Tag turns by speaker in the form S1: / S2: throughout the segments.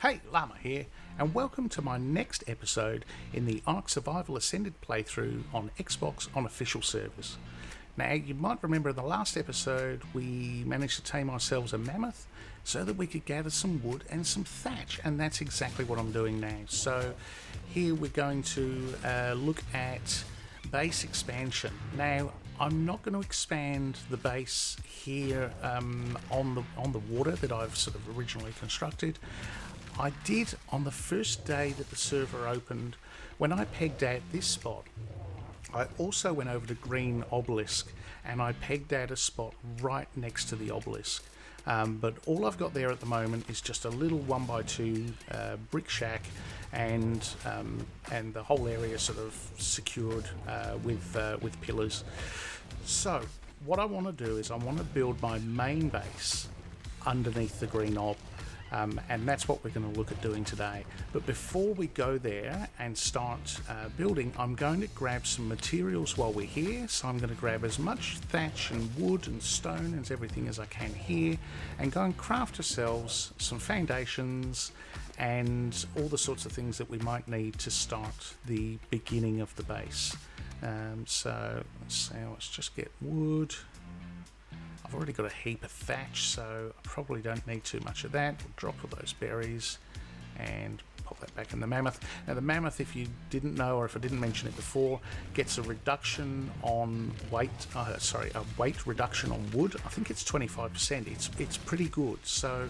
S1: Hey, Llama here, and welcome to my next episode in the Ark Survival Ascended playthrough on Xbox on official servers. Now, you might remember in the last episode we managed to tame ourselves a mammoth so that we could gather some wood and some thatch, and that's exactly what I'm doing now. So here we're going to look at base expansion. Now, I'm not going to expand the base here on the water that I've sort of originally constructed. I did on the first day that the server opened. When I pegged at this spot, I also went over to Green Obelisk and I pegged at a spot right next to the obelisk. But all I've got there at the moment is just a little 1x2 brick shack, and the whole area sort of secured with pillars. So what I want to do is I want to build my main base underneath the green ob. And that's what we're going to look at doing today. But before we go there and start building, I'm going to grab some materials while we're here. So I'm going to grab as much thatch and wood and stone and everything as I can here, and go and craft ourselves some foundations and all the sorts of things that we might need to start the beginning of the base. So let's just get wood. I've already got a heap of thatch, so I probably don't need too much of that. We'll drop all those berries and pop that back in the mammoth. Now the mammoth, if you didn't know, or if I didn't mention it before, gets a reduction on weight, a weight reduction on wood. I think it's 25%. It's pretty good. So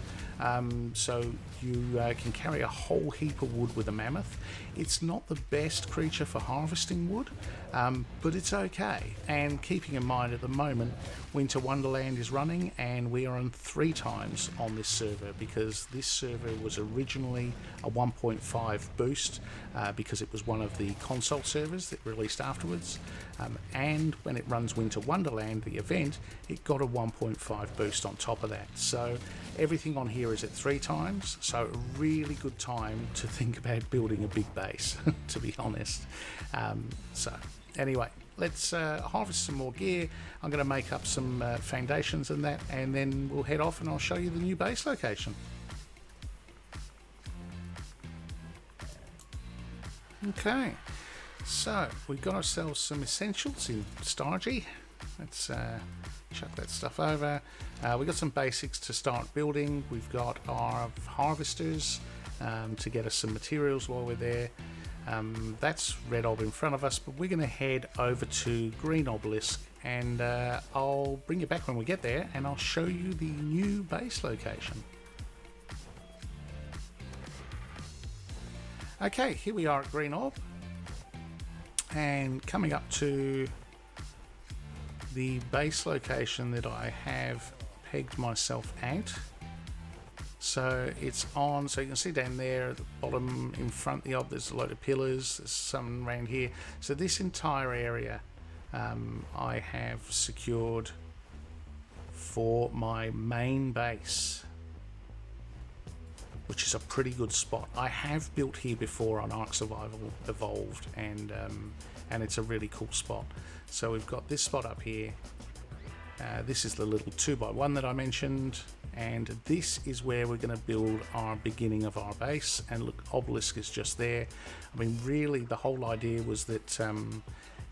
S1: you can carry a whole heap of wood with a mammoth. It's not the best creature for harvesting wood, but it's okay. And keeping in mind at the moment, Winter Wonderland is running, and we are on 3 times on this server, because this server was originally a 1.5 boost because it was one of the console servers that released afterwards, and when it runs Winter Wonderland, the event, it got a 1.5 boost on top of that. So everything on here is at 3 times, so a really good time to think about building a big base, to be honest. So anyway, let's harvest some more gear. I'm going to make up some foundations and that, and then we'll head off and I'll show you the new base location. Okay, so we've got ourselves some essentials in Stargy. Let's chuck that stuff over. We've got some basics to start building. We've got our harvesters to get us some materials while we're there. That's Red Ob in front of us, but we're going to head over to Green Obelisk, and I'll bring you back when we get there, and I'll show you the new base location. Okay, here we are at Green Ob, and coming up to the base location that I have pegged myself at. So it's on, so you can see down there at the bottom in front of the ob, there's a load of pillars, there's some around here. So this entire area I have secured for my main base, which is a pretty good spot. I have built here before on Ark Survival Evolved, and it's a really cool spot. So we've got this spot up here. This is the little 2x1 that I mentioned, and this is where we're going to build our beginning of our base. And look, obelisk is just there. I mean, really the whole idea was that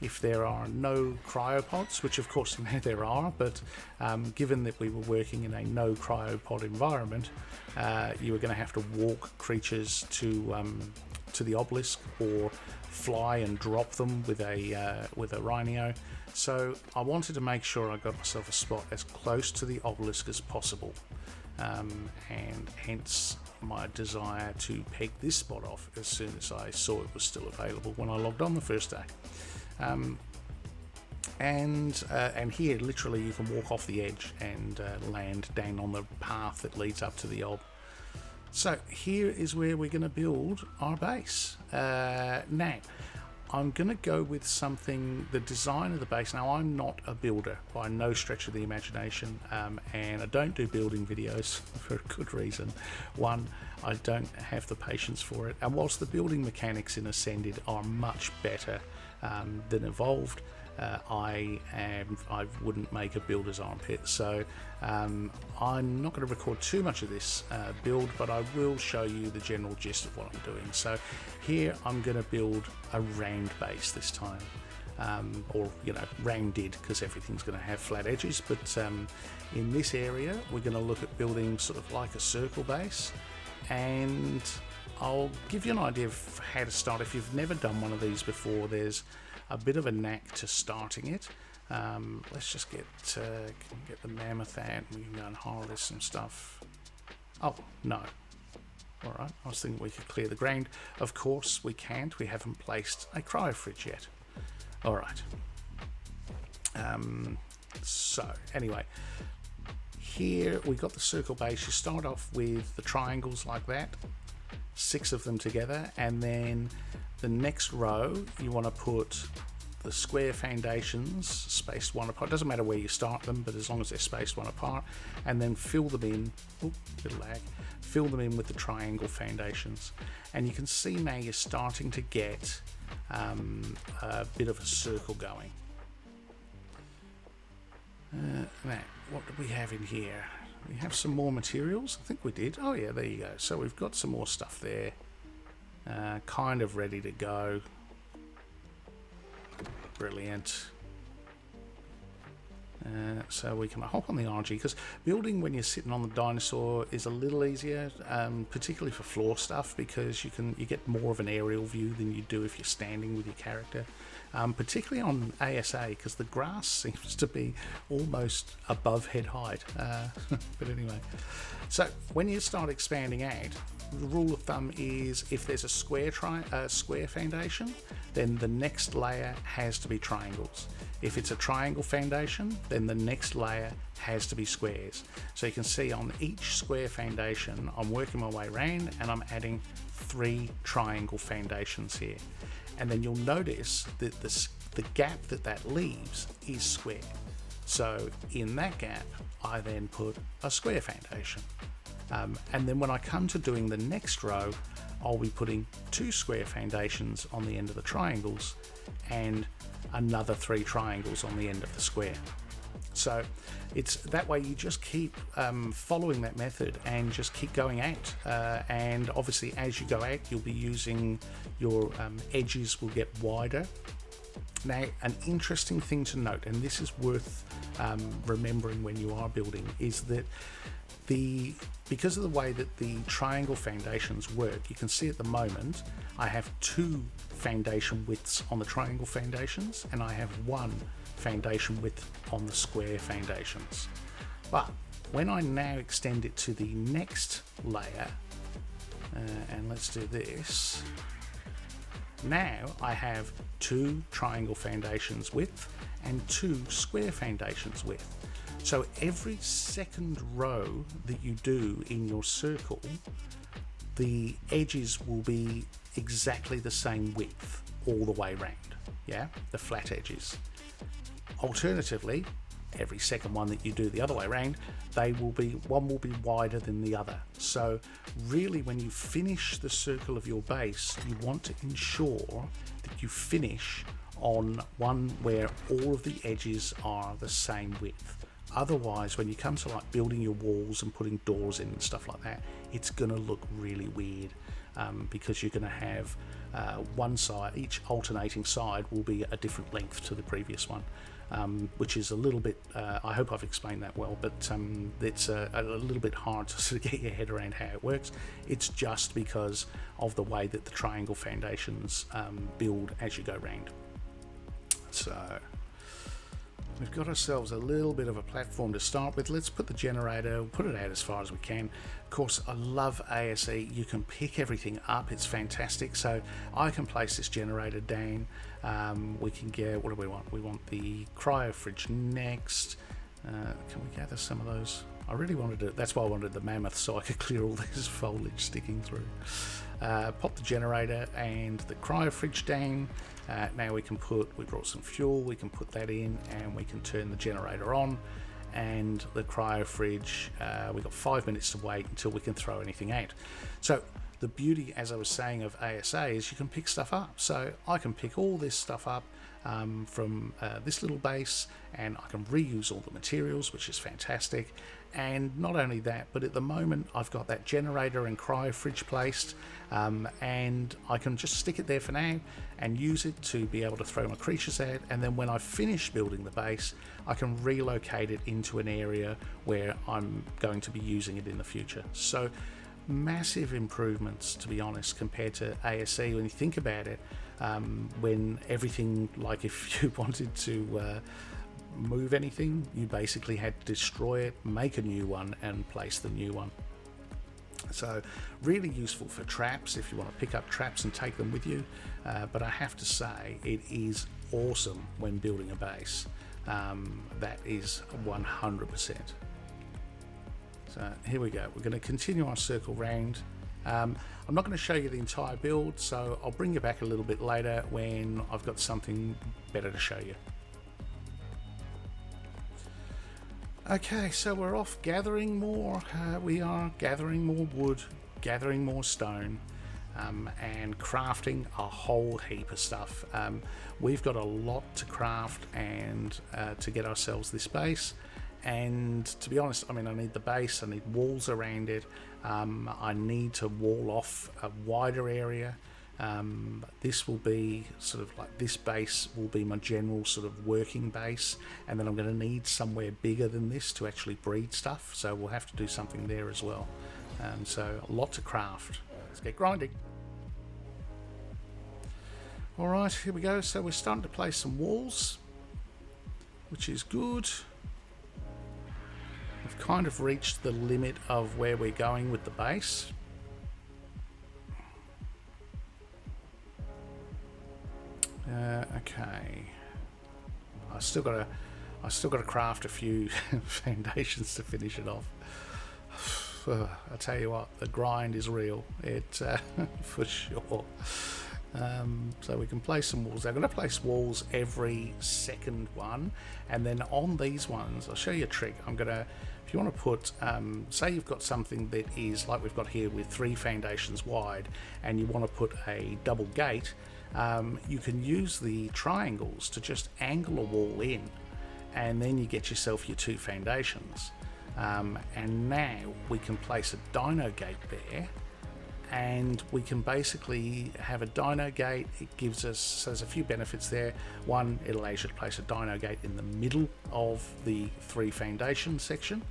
S1: if there are no cryopods, which of course there are, but given that we were working in a no cryopod environment, you were going to have to walk creatures to the obelisk or fly and drop them with a rhino. So I wanted to make sure I got myself a spot as close to the obelisk as possible, and hence my desire to peg this spot off as soon as I saw it was still available when I logged on the first day. And here literally you can walk off the edge and land down on the path that leads up to the ob. So here is where we're going to build our base. Now, I'm going to go with something, the design of the base. Now, I'm not a builder by no stretch of the imagination, and I don't do building videos for a good reason. One, I don't have the patience for it, and whilst the building mechanics in Ascended are much better than Evolved, I wouldn't make a builder's armpit, so I'm not going to record too much of this build, but I will show you the general gist of what I'm doing. So here I'm going to build a round base this time, or rounded, because everything's going to have flat edges, but in this area we're going to look at building sort of like a circle base, and I'll give you an idea of how to start. If you've never done one of these before, there's a bit of a knack to starting it. Let's just get the mammoth out, and we can go and harvest some stuff. Oh, no. Alright, I was thinking we could clear the ground. Of course we can't. We haven't placed a cryo fridge yet. Alright. So, anyway. Here we got the circle base. You start off with the triangles like that. 6 of them together, and then the next row you want to put the square foundations spaced one apart. Doesn't matter where you start them, but as long as they're spaced one apart, and then fill them in. Bit of lag. Fill them in with the triangle foundations, and you can see now you're starting to get a bit of a circle going. Now, what do we have in here? We have some more materials. I think we did. Oh yeah, there you go. So we've got some more stuff there, kind of ready to go. Brilliant. So we can hop on the RG, because building when you're sitting on the dinosaur is a little easier, particularly for floor stuff, because you get more of an aerial view than you do if you're standing with your character. Particularly on ASA, because the grass seems to be almost above head height. But anyway, so when you start expanding out, the rule of thumb is if there's a square foundation, then the next layer has to be triangles. If it's a triangle foundation, then the next layer has to be squares. So you can see on each square foundation, I'm working my way around and I'm adding 3 triangle foundations here. And then you'll notice that the gap that leaves is square. So in that gap, I then put a square foundation. And then when I come to doing the next row, I'll be putting 2 square foundations on the end of the triangles and another 3 triangles on the end of the square. So it's that way, you just keep following that method and just keep going out, and obviously as you go out you'll be using your edges will get wider. Now, an interesting thing to note, and this is worth remembering when you are building, is that because of the way that the triangle foundations work, you can see at the moment I have 2 foundation widths on the triangle foundations, and I have 1 foundation width on the square foundations. But when I now extend it to the next layer, and let's do this, now I have 2 triangle foundations width and 2 square foundations width. So every second row that you do in your circle, the edges will be exactly the same width all the way around, yeah, the flat edges. Alternatively, every second one that you do the other way around, one will be wider than the other. So really, when you finish the circle of your base, you want to ensure that you finish on one where all of the edges are the same width. Otherwise, when you come to like building your walls and putting doors in and stuff like that, it's going to look really weird, because you're going to have one side, each alternating side will be a different length to the previous one, which is a little bit, I hope I've explained that well, but it's a little bit hard to sort of get your head around how it works. It's just because of the way that the triangle foundations build as you go round. So we've got ourselves a little bit of a platform to start with. Let's put the generator, we'll put it out as far as we can. Of course, I love ASE. You can pick everything up. It's fantastic. So I can place this generator down. We can get, what do we want? We want the cryo fridge next. Can we gather some of those? I really wanted to, that's why I wanted the mammoth, so I could clear all this foliage sticking through. Pop the generator and the cryo fridge down. Now we brought some fuel, we can put that in and we can turn the generator on, and the cryo fridge, we've got 5 minutes to wait until we can throw anything out. So the beauty, as I was saying, of ASA is you can pick stuff up. So I can pick all this stuff up. from this little base, and I can reuse all the materials, which is fantastic. And not only that, but at the moment I've got that generator and cryo fridge placed, and I can just stick it there for now and use it to be able to throw my creatures at, and then when I finish building the base I can relocate it into an area where I'm going to be using it in the future. So massive improvements, to be honest, compared to ASE when you think about it. When everything, like if you wanted to move anything, you basically had to destroy it, make a new one and place the new one. So really useful for traps if you want to pick up traps and take them with you, but I have to say it is awesome when building a base. That is 100%. So here we go, we're going to continue our circle round. I'm not going to show you the entire build, so I'll bring you back a little bit later when I've got something better to show you. Okay, so we're off gathering more. We are gathering more wood, gathering more stone, and crafting a whole heap of stuff. We've got a lot to craft and to get ourselves this base. And to be honest, I mean, I need the base, I need walls around it, I need to wall off a wider area. This will be sort of like, this base will be my general sort of working base, and then I'm going to need somewhere bigger than this to actually breed stuff, so we'll have to do something there as well. So a lot to craft. Let's get grinding. Alright, here we go. So we're starting to place some walls, which is good. We've kind of reached the limit of where we're going with the base. Okay. I still got to craft a few foundations to finish it off. I tell you what, the grind is real. It for sure. So we can place some walls. I'm going to place walls every second one, and then on these ones, I'll show you a trick. I'm going to, if you want to put, say you've got something that is like we've got here with 3 foundations wide, and you want to put a double gate, you can use the triangles to just angle a wall in, and then you get yourself your 2 foundations. And now we can place a dino gate there, and we can basically have a dino gate. It gives us, so there's a few benefits there. One, it allows you to place a dino gate in the middle of the 3 foundation section.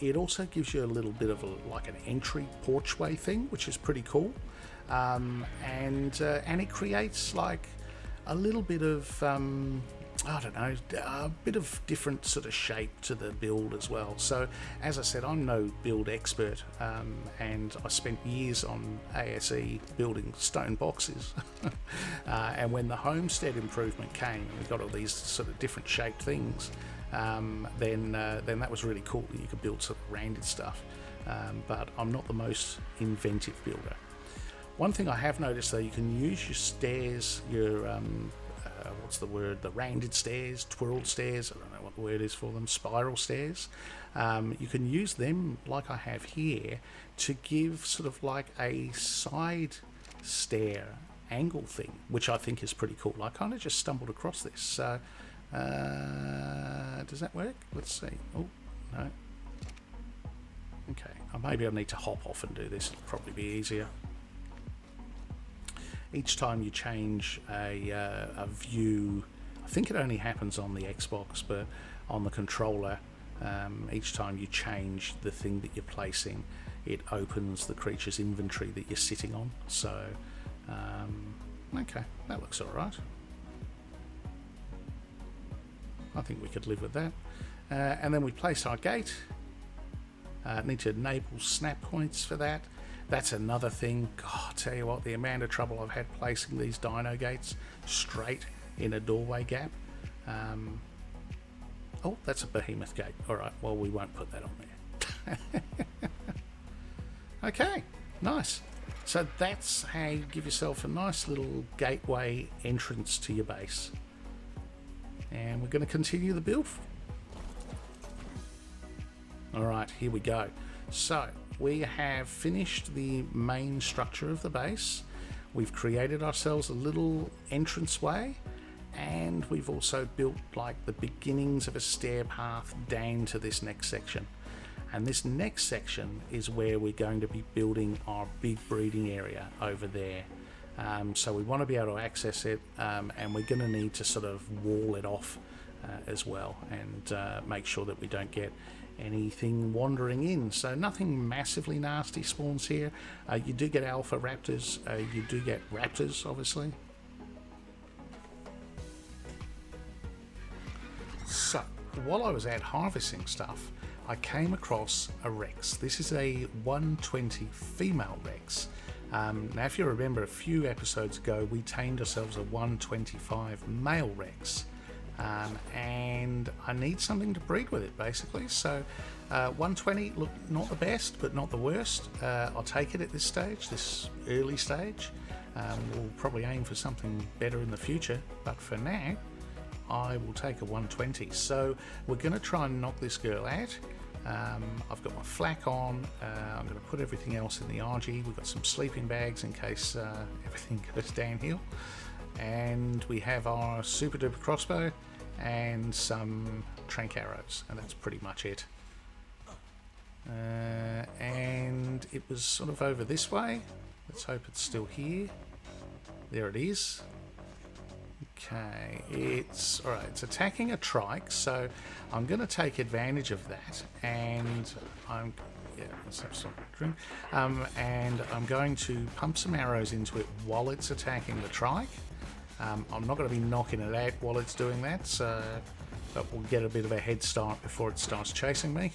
S1: It also gives you a little bit of like an entry porchway thing, which is pretty cool. And it creates like a little bit of I don't know, a bit of different sort of shape to the build as well. So as I said, I'm no build expert, and I spent years on ASE building stone boxes. And when the homestead improvement came, we got all these sort of different shaped things, then that was really cool. You could build sort of rounded stuff, but I'm not the most inventive builder. One thing I have noticed though, you can use your stairs, your what's the word, the rounded stairs, twirled stairs, I don't know what the word is for them, spiral stairs. You can use them like I have here to give sort of like a side stair angle thing, which I think is pretty cool. I kind of just stumbled across this. So does that work? Let's see. Oh no. Okay, maybe I need to hop off and do this. It'll probably be easier. Each time you change a view, I think it only happens on the Xbox, but on the controller, each time you change the thing that you're placing, it opens the creature's inventory that you're sitting on. So, okay, that looks alright. I think we could live with that. And then we place our gate. Need to enable snap points for that. That's another thing. God, I tell you what, the amount of trouble I've had placing these dino gates straight in a doorway gap. Oh, that's a behemoth gate. Alright, well, we won't put that on there. Okay, nice. So that's how you give yourself a nice little gateway entrance to your base. And we're going to continue the build. Alright, here we go. So we have finished the main structure of the base. We've created ourselves a little entranceway, and we've also built like the beginnings of a stair path down to this next section. And this next section is where we're going to be building our big breeding area over there. So we want to be able to access it, and we're going to need to sort of wall it off as well, and make sure that we don't get anything wandering in. So nothing massively nasty spawns here. You do get alpha raptors, you do get raptors obviously. So while I was out harvesting stuff, I came across a Rex. This is a 120 female Rex. Now if you remember, a few episodes ago we tamed ourselves a 125 male Rex, and I need something to breed with it basically. So 120, look, not the best but not the worst. I'll take it at this stage, this early stage. We'll probably aim for something better in the future, but for now I will take a 120. So we're going to try and knock this girl out. I've got my flak on. I'm going to put everything else in the RG. We've got some sleeping bags in case everything goes downhill, and we have our super duper crossbow and some trank arrows, and that's pretty much it. And it was sort of over this way. Let's hope it's still here. There it is. Okay, it's alright, it's attacking a trike, so I'm going to take advantage of that, and let's have some drink. And I'm going to pump some arrows into it while it's attacking the trike. I'm not going to be knocking it out while it's doing that, so but we'll get a bit of a head start before it starts chasing me.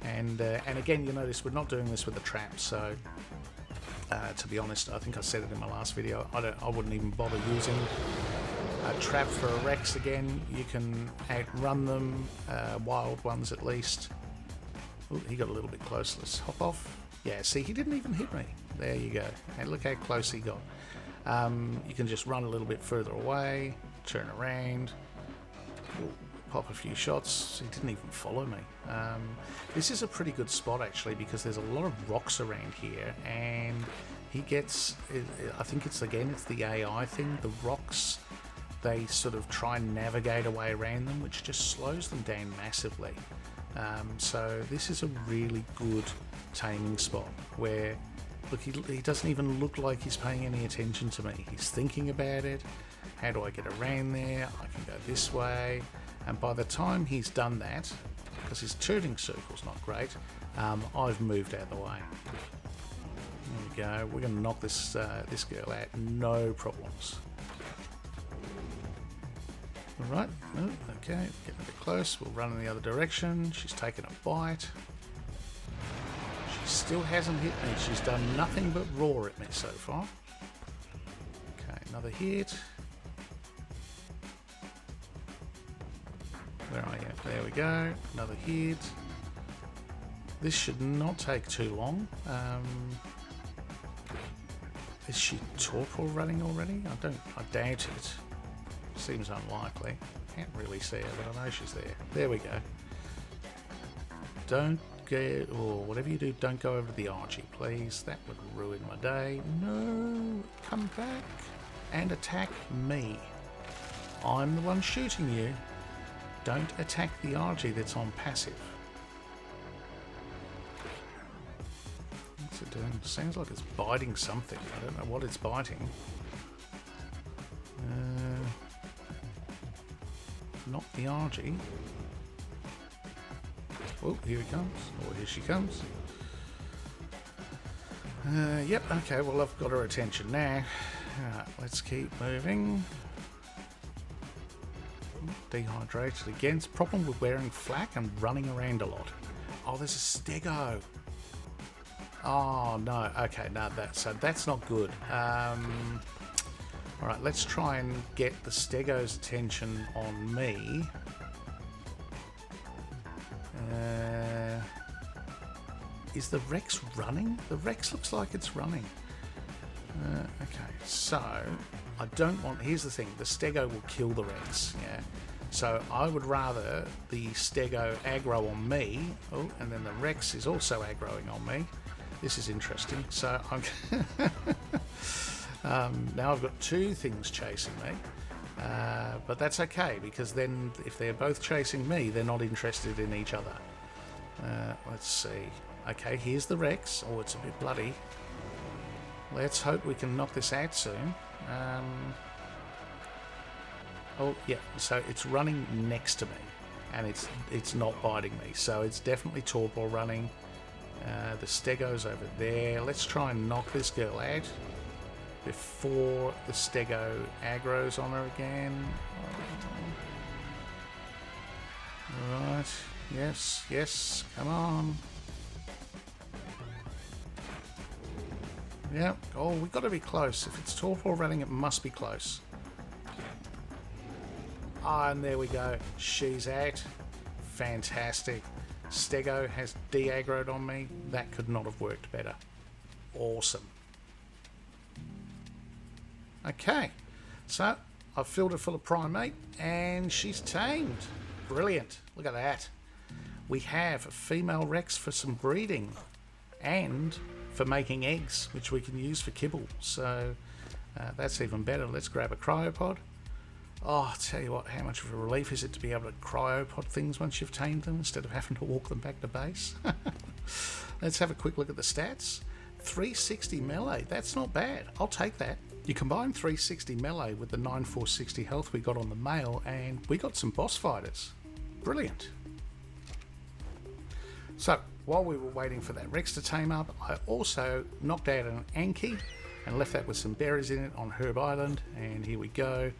S1: And again, you notice we're not doing this with the trap, so to be honest, I think I said it in my last video, I wouldn't even bother using a trap for a Rex again. You can outrun them, wild ones at least. Oh, he got a little bit close. Let's hop off. Yeah, see, he didn't even hit me. There you go. And look how close he got. You can just run a little bit further away, turn around, pop a few shots. He didn't even follow me. This is a pretty good spot actually, because there's a lot of rocks around here, and he gets, I think it's the AI thing. The rocks, they sort of try and navigate a way around them, which just slows them down massively. So this is a really good taming spot where, look, he doesn't even look like he's paying any attention to me. He's thinking about it. How do I get around there? I can go this way. And by the time he's done that, because his turning circle's not great, I've moved out of the way. There we go. We're going to knock this this girl out, no problems. All right. Oh, okay, getting a bit close. We'll run in the other direction. She's taken a bite. She still hasn't hit me. She's done nothing but roar at me so far. Okay, another hit. Where are you? There we go. Another hit. This should not take too long. Is she torpor running already? I doubt it. Seems unlikely. Can't really see her, but I know she's there. There we go. Don't get, or whatever you do, don't go over to the Archie, please. That would ruin my day. No, come back and attack me. I'm the one shooting you. Don't attack the RG that's on passive. What's it doing? Sounds like it's biting something. I don't know what it's biting. Not the RG. Oh, here he comes. Or here she comes. Yep, okay, well I've got her attention now. Alright, let's keep moving. Dehydrated again. Problem with wearing flak and running around a lot. Oh, there's a stego. Oh no. Okay, no, that's not good. All right, let's try and get the stego's attention on me. Is the Rex running? The Rex looks like it's running. Okay, so I don't want. Here's the thing: the stego will kill the Rex. Yeah. So I would rather the stego aggro on me. Oh, and then the Rex is also aggroing on me. This is interesting. So I'm now I've got two things chasing me. But that's okay, because then if they're both chasing me, they're not interested in each other. Let's see. Okay, here's the Rex. Oh, it's a bit bloody. Let's hope we can knock this out soon. Oh, yeah, so it's running next to me, and it's not biting me, so it's definitely torpor running. The Stego's over there. Let's try and knock this girl out before the Stego aggro's on her again. Right, yes, come on. Yep, oh, we've got to be close. If it's torpor running, it must be close. Ah, and there we go. She's out. Fantastic. Stego has de-aggroed on me. That could not have worked better. Awesome. Okay, so I've filled her full of primate and she's tamed. Brilliant. Look at that. We have a female Rex for some breeding and for making eggs, which we can use for kibble. So that's even better. Let's grab a cryopod. Oh, I'll tell you what, how much of a relief is it to be able to cryopod things once you've tamed them instead of having to walk them back to base. Let's have a quick look at the stats. 360 melee, that's not bad. I'll take that. You combine 360 melee with the 9460 health we got on the male, and we got some boss fighters. Brilliant. So, while we were waiting for that Rex to tame up, I also knocked out an Anky and left that with some berries in it on Herb Island, and here we go.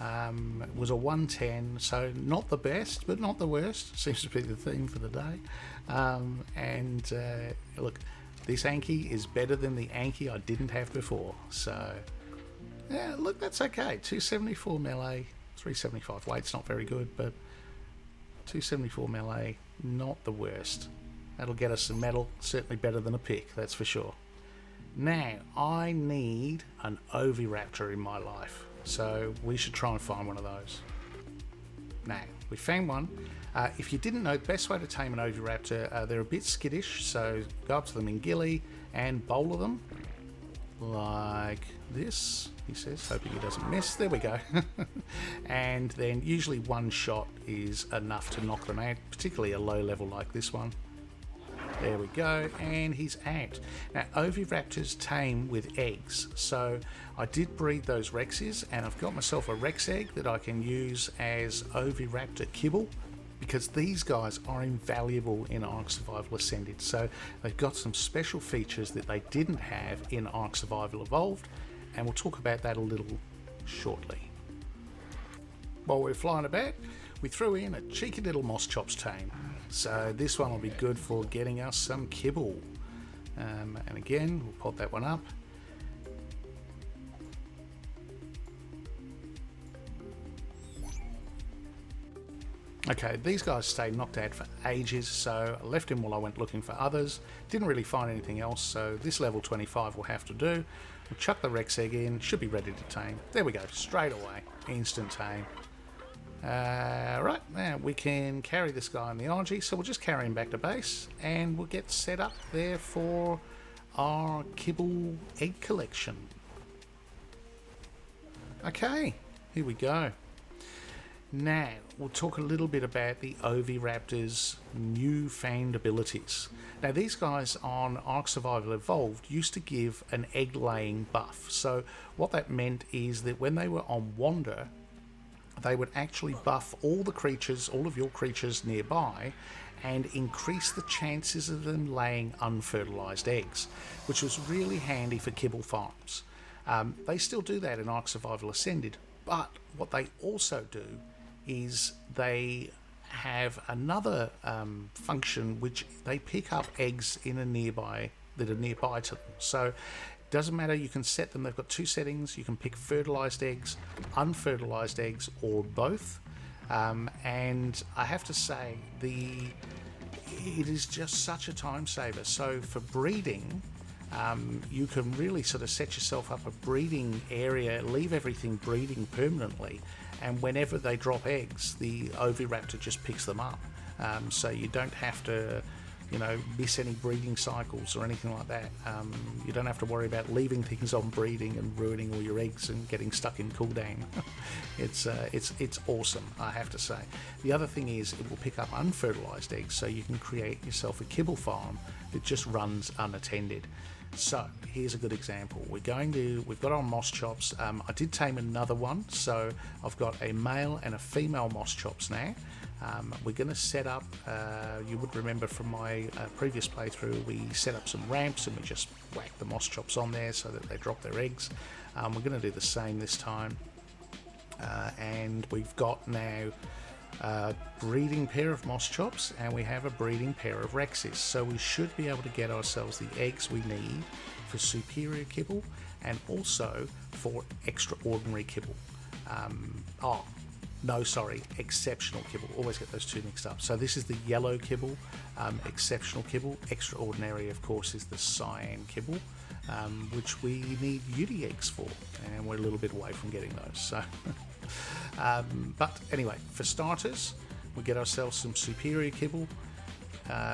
S1: It was a 110, so not the best, but not the worst. Seems to be the theme for the day. Look, this Anky is better than the Anky I didn't have before. So, yeah, look, that's okay. 274 melee, 375 weight's not very good, but 274 melee, not the worst. That'll get us some metal, certainly better than a pick, that's for sure. Now, I need an Oviraptor in my life. So we should try and find one of those. Now, we found one. If you didn't know, the best way to tame an Oviraptor, they're a bit skittish, so go up to them in ghillie and bowler them. Like this, he says, hoping he doesn't miss. There we go. And then usually one shot is enough to knock them out, particularly a low level like this one. There we go, and he's out. Now, Oviraptors tame with eggs, so I did breed those Rexes, and I've got myself a Rex egg that I can use as Oviraptor kibble, because these guys are invaluable in Ark Survival Ascended. So they've got some special features that they didn't have in Ark Survival Evolved, and we'll talk about that a little shortly. While we're flying about, we threw in a cheeky little Moss Chops tame. So this one will be good for getting us some kibble. And again, we'll pop that one up. Okay, these guys stayed knocked out for ages, so I left him while I went looking for others. Didn't really find anything else, so this level 25 will have to do. We'll chuck the Rex egg in, should be ready to tame. There we go, straight away, instant tame. Right, now we can carry this guy on the Anky, so we'll just carry him back to base and we'll get set up there for our kibble egg collection. Okay, here we go. Now, we'll talk a little bit about the Oviraptor's newfound abilities. Now, these guys on Ark Survival Evolved used to give an egg-laying buff. So, what that meant is that when they were on Wander, they would actually buff all the creatures, all of your creatures nearby, and increase the chances of them laying unfertilised eggs, which was really handy for kibble farms. They still do that in Ark Survival Ascended, but what they also do is they have another function which they pick up eggs in a nearby that are nearby to them. So doesn't matter, you can set them, they've got two settings, you can pick fertilised eggs, unfertilised eggs, or both. And I have to say, it is just such a time saver. So for breeding, you can really sort of set yourself up a breeding area, leave everything breeding permanently, and whenever they drop eggs, the Oviraptor just picks them up. So you don't have to you know, miss any breeding cycles or anything like that. You don't have to worry about leaving things on breeding and ruining all your eggs and getting stuck in cooldown. It's awesome, I have to say. The other thing is it will pick up unfertilized eggs, so you can create yourself a kibble farm that just runs unattended. So here's a good example. We've got our moss chops. I did tame another one, so I've got a male and a female moss chops now. We're going to set up, you would remember from my previous playthrough, we set up some ramps and we just whack the moss chops on there so that they drop their eggs. We're going to do the same this time. And we've got now a breeding pair of moss chops and we have a breeding pair of rexes, so we should be able to get ourselves the eggs we need for superior kibble and also for extraordinary kibble. Exceptional kibble. Always get those two mixed up. So this is the yellow kibble, exceptional kibble. Extraordinary, of course, is the cyan kibble, which we need Udi eggs for, and we're a little bit away from getting those. So, but anyway, for starters, we get ourselves some superior kibble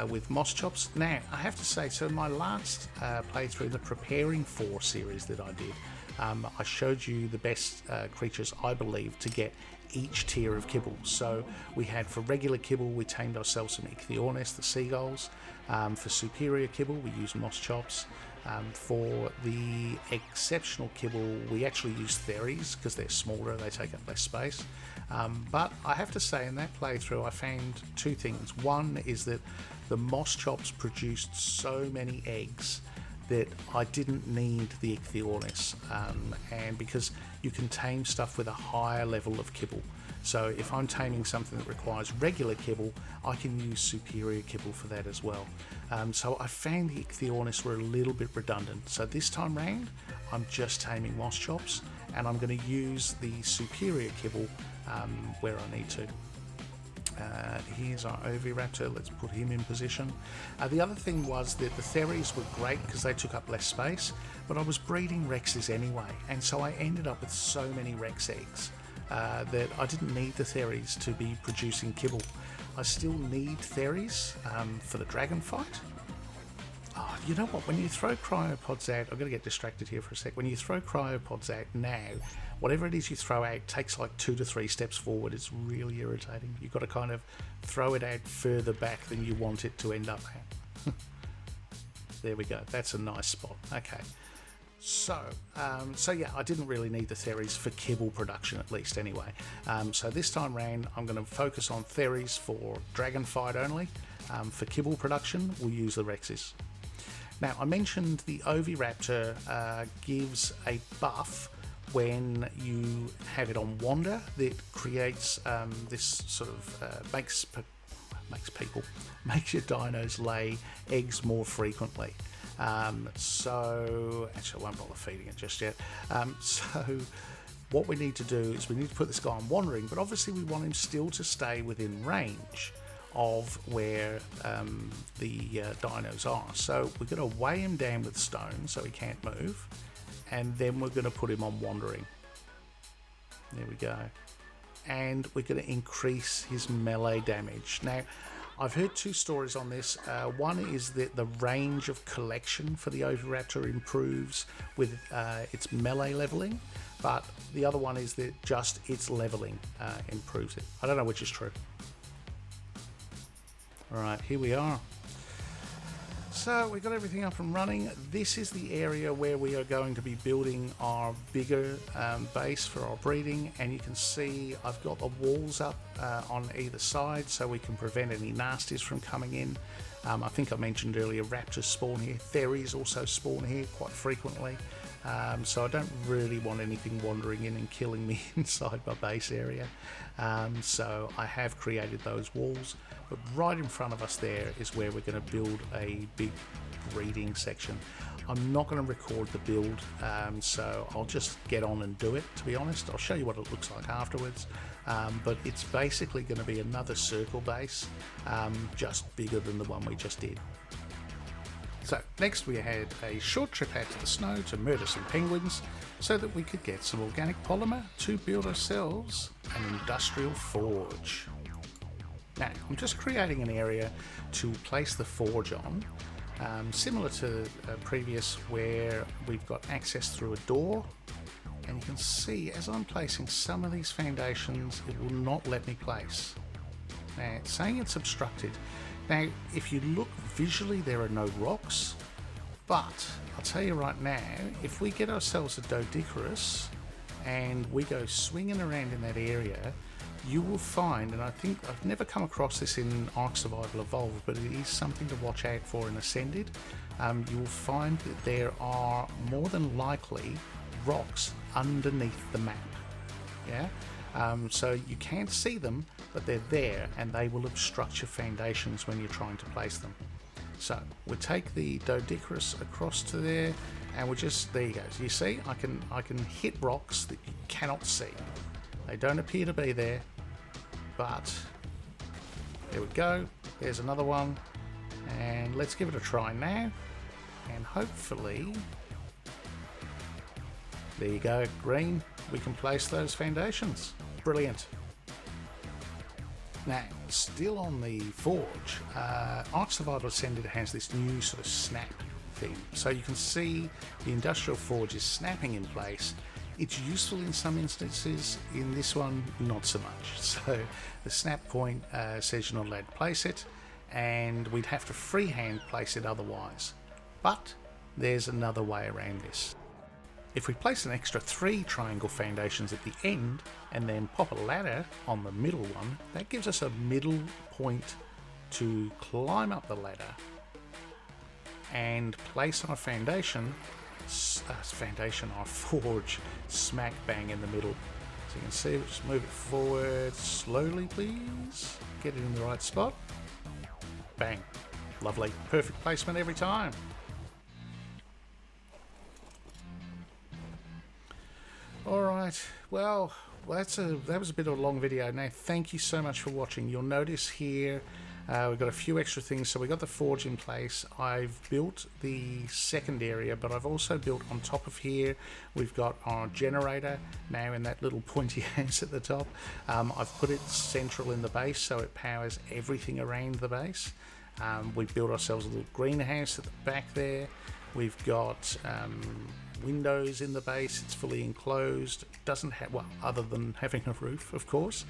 S1: with moss chops. Now, I have to say, so in my last playthrough, the Preparing For series that I did, I showed you the best creatures, I believe, to get each tier of kibble. So we had, for regular kibble, we tamed ourselves some Ichthyornis, the seagulls. For superior kibble, we used moss chops. For the exceptional kibble, we actually use Theres because they're smaller, they take up less space. But I have to say, in that playthrough, I found two things. One is that the moss chops produced so many eggs that I didn't need the Ichthyornis, and because you can tame stuff with a higher level of kibble. So if I'm taming something that requires regular kibble, I can use superior kibble for that as well. So I found the Ichthyornis were a little bit redundant. So this time round, I'm just taming moss chops, and I'm going to use the superior kibble where I need to. Here's our Oviraptor, let's put him in position. The other thing was that the Theres were great because they took up less space, but I was breeding Rexes anyway, and so I ended up with so many Rex eggs that I didn't need the Theres to be producing kibble. I still need Theres for the dragon fight. Oh, you know what, when you throw cryopods out, I'm going to get distracted here for a sec. When you throw cryopods out now, whatever it is you throw out takes like 2 to 3 steps forward. It's really irritating. You've got to kind of throw it out further back than you want it to end up at. There we go. That's a nice spot. Okay. So yeah, I didn't really need the Theres for kibble production, at least anyway. So this time round, I'm going to focus on Theres for dragon fight only. For kibble production, we'll use the Rexes. Now, I mentioned the Oviraptor gives a buff when you have it on wander that creates this sort of makes your dinos lay eggs more frequently. So actually, I won't bother feeding it just yet. So what we need to do is we need to put this guy on wandering, but obviously we want him still to stay within range of where the dinos are. So we're going to weigh him down with stone so he can't move, and then we're going to put him on wandering. There we go. And we're going to increase his melee damage. Now, I've heard 2 stories on this. One is that the range of collection for the Oviraptor improves with its melee leveling, but the other one is that just its leveling improves it. I don't know which is true. Alright, here we are. So we've got everything up and running. This is the area where we are going to be building our bigger base for our breeding, and you can see I've got the walls up on either side so we can prevent any nasties from coming in. I think I mentioned earlier Raptors spawn here. Theres also spawn here quite frequently. So I don't really want anything wandering in and killing me inside my base area. So I have created those walls, but right in front of us there is where we're going to build a big breeding section. I'm not going to record the build, so I'll just get on and do it, to be honest. I'll show you what it looks like afterwards, but it's basically going to be another circle base, just bigger than the one we just did. So next we had a short trip out to the snow to murder some penguins so that we could get some organic polymer to build ourselves an industrial forge. Now, I'm just creating an area to place the forge on, similar to previous where we've got access through a door. And you can see as I'm placing some of these foundations, it will not let me place. Now, it's saying it's obstructed. Now, if you look visually, there are no rocks, but I'll tell you right now, if we get ourselves a Doedicurus and we go swinging around in that area, you will find, and I think I've never come across this in Ark Survival Evolved, but it is something to watch out for in Ascended. You will find that there are more than likely rocks underneath the map. Yeah, so you can't see them, but they're there, and they will obstruct your foundations when you're trying to place them. So we'll take the Doedicurus across to there, and we'll just, there you go. So you see, I can hit rocks that you cannot see. They don't appear to be there, but there we go. There's another one, and let's give it a try now, and hopefully, there you go, green. We can place those foundations. Brilliant. Now, still on the forge, Ark Survival Ascended has this new sort of snap thing. So you can see the industrial forge is snapping in place. It's useful in some instances, in this one, not so much. So the snap point says you're not allowed to place it, and we'd have to freehand place it otherwise. But there's another way around this. If we place an extra 3 triangle foundations at the end and then pop a ladder on the middle one, that gives us a middle point to climb up the ladder and place our foundation, our forge, smack bang in the middle. So you can see, we'll just move it forward slowly, please. Get it in the right spot. Bang. Lovely. Perfect placement every time. Alright, well, that was a bit of a long video. Now, thank you so much for watching. You'll notice here we've got a few extra things. So we've got the forge in place. I've built the second area, but I've also built on top of here, we've got our generator now in that little pointy house at the top. I've put it central in the base so it powers everything around the base. We've built ourselves a little greenhouse at the back there. We've got windows in the base. It's fully enclosed. Doesn't have, well, other than having a roof, of course.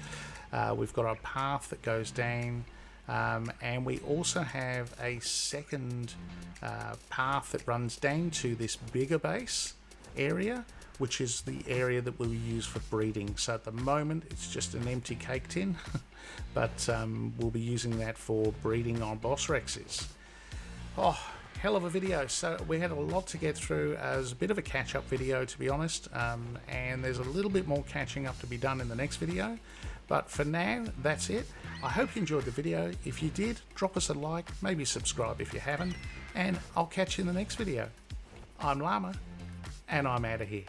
S1: We've got our path that goes down, and we also have a second path that runs down to this bigger base area, which is the area that we'll use for breeding. So at the moment it's just an empty cake tin, but we'll be using that for breeding our boss Rexes. Oh, hell of a video. So we had a lot to get through as a bit of a catch-up video, to be honest, and there's a little bit more catching up to be done in the next video, but for now that's it. I hope you enjoyed the video. If you did, drop us a like, maybe subscribe if you haven't, and I'll catch you in the next video. I'm Llama, and I'm out of here.